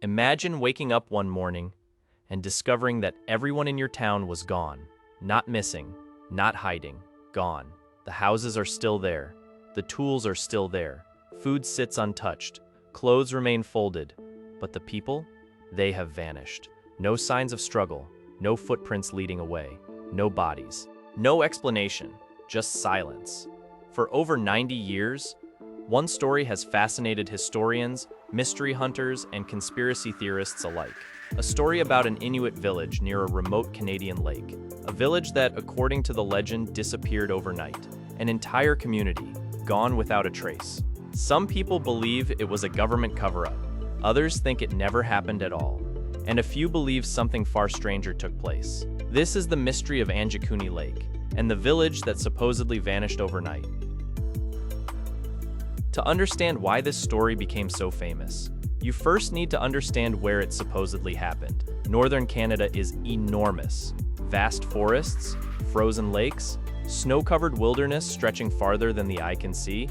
Imagine waking up one morning and discovering that everyone in your town was gone. Not missing, not hiding, gone. The houses are still there. The tools are still there. Food sits untouched. Clothes remain folded. But the people? They have vanished. No signs of struggle. No footprints leading away. No bodies. No explanation. Just silence. For over 90 years, one story has fascinated historians, mystery hunters, and conspiracy theorists alike. A story about an Inuit village near a remote Canadian lake. A village that, according to the legend, disappeared overnight. An entire community, gone without a trace. Some people believe it was a government cover-up. Others think it never happened at all. And a few believe something far stranger took place. This is the mystery of Anjikuni Lake, and the village that supposedly vanished overnight. To understand why this story became so famous, you first need to understand where it supposedly happened. Northern Canada is enormous. Vast forests, frozen lakes, snow-covered wilderness stretching farther than the eye can see.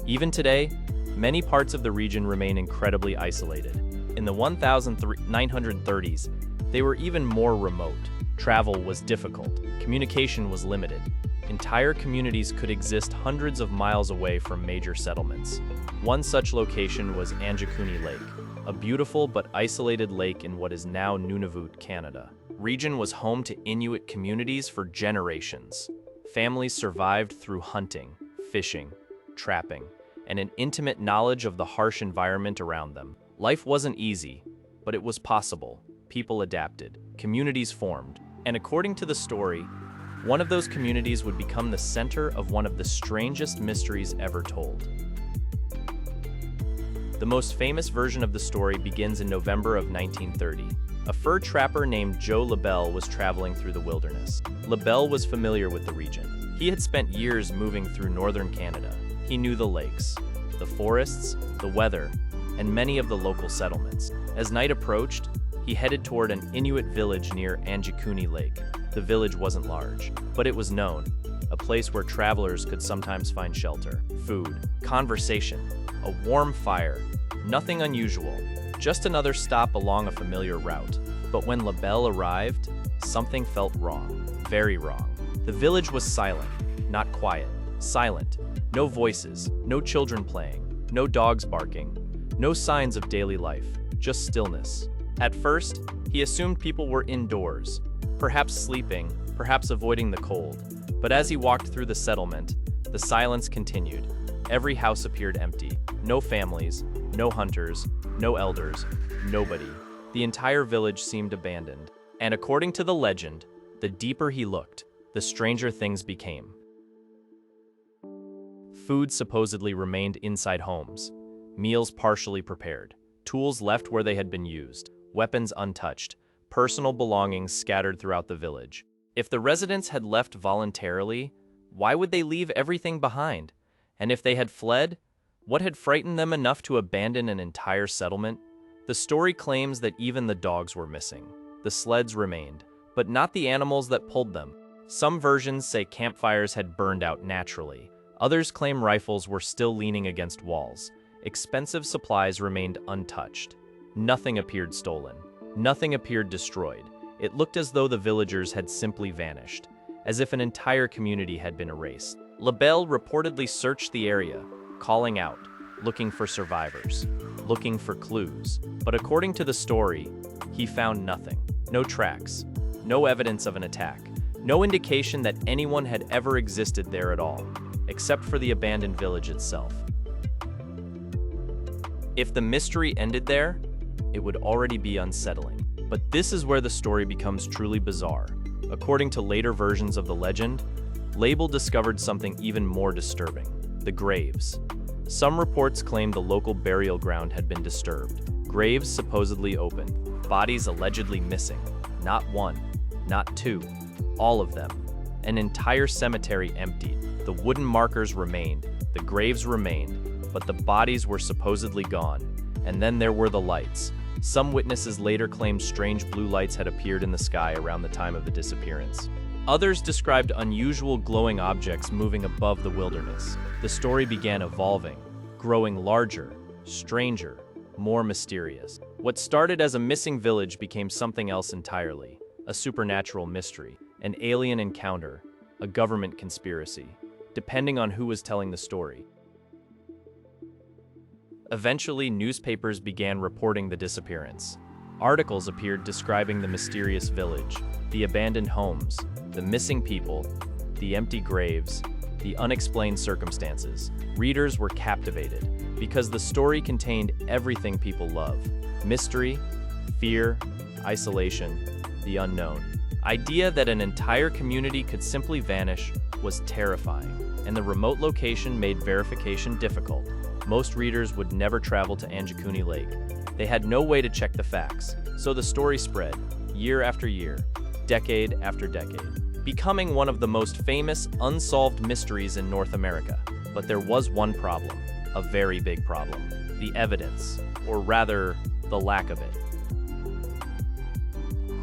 Even today, many parts of the region remain incredibly isolated. In the 1930s, they were even more remote. Travel was difficult. Communication was limited. Entire communities could exist hundreds of miles away from major settlements. One such location was Anjikuni Lake, a beautiful but isolated lake in what is now Nunavut, Canada. Region was home to Inuit communities for generations. Families survived through hunting, fishing, trapping, and an intimate knowledge of the harsh environment around them. Life wasn't easy, but it was possible. People adapted, communities formed, and according to the story, one of those communities would become the center of one of the strangest mysteries ever told. The most famous version of the story begins in November of 1930. A fur trapper named Joe LaBelle was traveling through the wilderness. LaBelle was familiar with the region. He had spent years moving through northern Canada. He knew the lakes, the forests, the weather, and many of the local settlements. As night approached, he headed toward an Inuit village near Anjikuni Lake. The village wasn't large, but it was known, a place where travelers could sometimes find shelter, food, conversation, a warm fire, nothing unusual, just another stop along a familiar route. But when LaBelle arrived, something felt wrong, very wrong. The village was silent, not quiet, silent. No voices, no children playing, no dogs barking, no signs of daily life, just stillness. At first, he assumed people were indoors, perhaps sleeping, perhaps avoiding the cold. But as he walked through the settlement, the silence continued. Every house appeared empty. No families, no hunters, no elders, nobody. The entire village seemed abandoned. And according to the legend, the deeper he looked, the stranger things became. Food supposedly remained inside homes, meals partially prepared, tools left where they had been used, weapons untouched, personal belongings scattered throughout the village. If the residents had left voluntarily, why would they leave everything behind? And if they had fled, what had frightened them enough to abandon an entire settlement? The story claims that even the dogs were missing. The sleds remained, but not the animals that pulled them. Some versions say campfires had burned out naturally. Others claim rifles were still leaning against walls. Expensive supplies remained untouched. Nothing appeared stolen. Nothing appeared destroyed. It looked as though the villagers had simply vanished, as if an entire community had been erased. LaBelle reportedly searched the area, calling out, looking for survivors, looking for clues. But according to the story, he found nothing. No tracks, no evidence of an attack, no indication that anyone had ever existed there at all, except for the abandoned village itself. If the mystery ended there, it would already be unsettling. But this is where the story becomes truly bizarre. According to later versions of the legend, LaBelle discovered something even more disturbing: the graves. Some reports claim the local burial ground had been disturbed, graves supposedly open, bodies allegedly missing. Not one, not two, all of them. An entire cemetery emptied. The wooden markers remained, the graves remained, but the bodies were supposedly gone. And then there were the lights. Some witnesses later claimed strange blue lights had appeared in the sky around the time of the disappearance. Others described unusual glowing objects moving above the wilderness. The story began evolving, growing larger, stranger, more mysterious. What started as a missing village became something else entirely, a supernatural mystery, an alien encounter, a government conspiracy, depending on who was telling the story. Eventually, newspapers began reporting the disappearance. Articles appeared describing the mysterious village, the abandoned homes, the missing people, the empty graves, the unexplained circumstances. Readers were captivated because the story contained everything people love: mystery, fear, isolation, the unknown. Idea that an entire community could simply vanish was terrifying, and the remote location made verification difficult. Most readers would never travel to Anjikuni Lake. They had no way to check the facts, so the story spread, year after year, decade after decade, becoming one of the most famous unsolved mysteries in North America. But there was one problem, a very big problem: the evidence, or rather, the lack of it.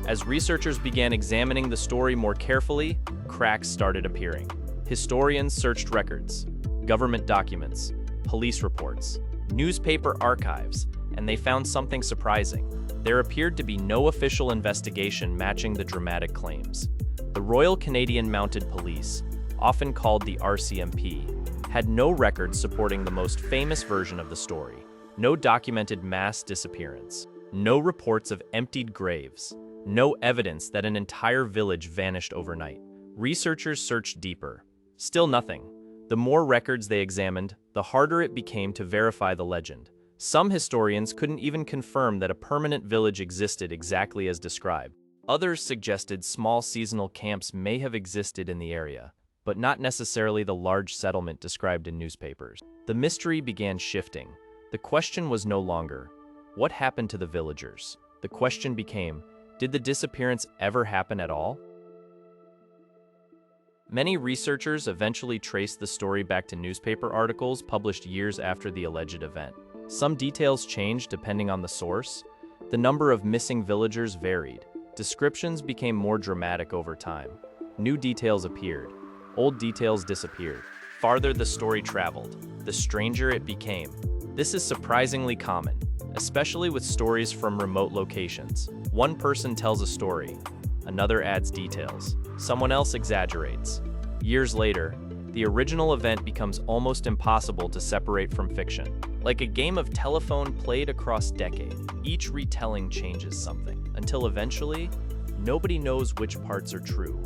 As researchers began examining the story more carefully, cracks started appearing. Historians searched records, government documents, police reports, newspaper archives, and they found something surprising. There appeared to be no official investigation matching the dramatic claims. The Royal Canadian Mounted Police, often called the RCMP, had no records supporting the most famous version of the story. No documented mass disappearance, no reports of emptied graves, no evidence that an entire village vanished overnight. Researchers searched deeper. Still nothing. The more records they examined, the harder it became to verify the legend. Some historians couldn't even confirm that a permanent village existed exactly as described. Others suggested small seasonal camps may have existed in the area, but not necessarily the large settlement described in newspapers. The mystery began shifting. The question was no longer, what happened to the villagers? The question became, did the disappearance ever happen at all? Many researchers eventually traced the story back to newspaper articles published years after the alleged event. Some details changed depending on the source. The number of missing villagers varied. Descriptions became more dramatic over time. New details appeared. Old details disappeared. Farther the story traveled, the stranger it became. This is surprisingly common, especially with stories from remote locations. One person tells a story, another adds details, someone else exaggerates. Years later, the original event becomes almost impossible to separate from fiction. Like a game of telephone played across decades, each retelling changes something, until eventually, nobody knows which parts are true.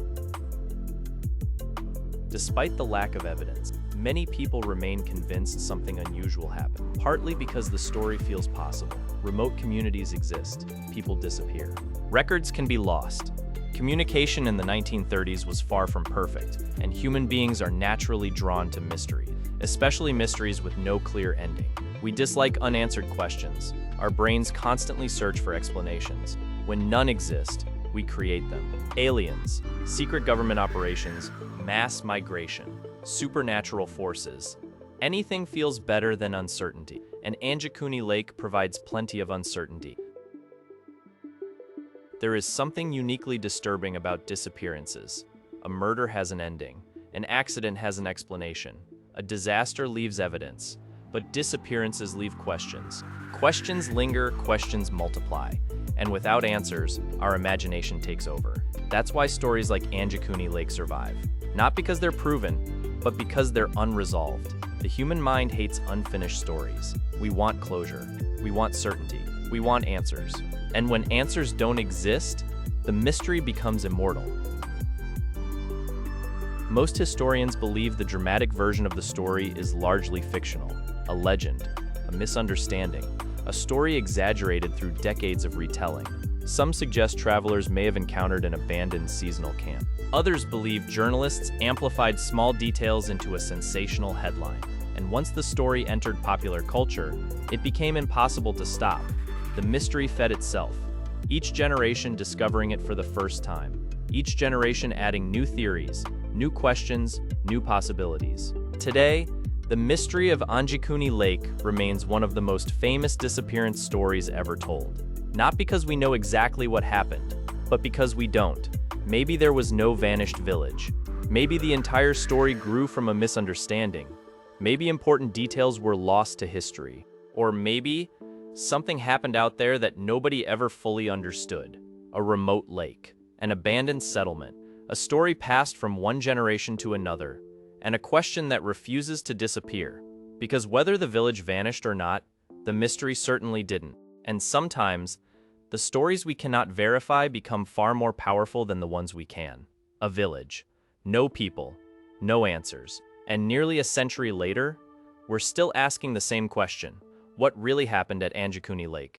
Despite the lack of evidence, many people remain convinced something unusual happened, partly because the story feels possible. Remote communities exist, people disappear. Records can be lost. Communication in the 1930s was far from perfect, and human beings are naturally drawn to mystery, especially mysteries with no clear ending. We dislike unanswered questions. Our brains constantly search for explanations. When none exist, we create them. Aliens, secret government operations, mass migration, supernatural forces. Anything feels better than uncertainty, and Anjikuni Lake provides plenty of uncertainty. There is something uniquely disturbing about disappearances. A murder has an ending, an accident has an explanation, a disaster leaves evidence, but disappearances leave questions. Questions linger, questions multiply, and without answers, our imagination takes over. That's why stories like Anjikuni Lake survive. Not because they're proven, but because they're unresolved. The human mind hates unfinished stories. We want closure. We want certainty. We want answers. And when answers don't exist, the mystery becomes immortal. Most historians believe the dramatic version of the story is largely fictional, a legend, a misunderstanding, a story exaggerated through decades of retelling. Some suggest travelers may have encountered an abandoned seasonal camp. Others believe journalists amplified small details into a sensational headline. And once the story entered popular culture, it became impossible to stop. The mystery fed itself, each generation discovering it for the first time, each generation adding new theories, new questions, new possibilities. Today, the mystery of Anjikuni Lake remains one of the most famous disappearance stories ever told. Not because we know exactly what happened, but because we don't. Maybe there was no vanished village. Maybe the entire story grew from a misunderstanding. Maybe important details were lost to history. Or maybe Something happened out there that nobody ever fully understood. A remote lake, an abandoned settlement, a story passed from one generation to another, and a question that refuses to disappear. Because whether the village vanished or not, the mystery certainly didn't. And sometimes, the stories we cannot verify become far more powerful than the ones we can. A village, no people, no answers. And nearly a century later, we're still asking the same question: what really happened at Anjikuni Lake?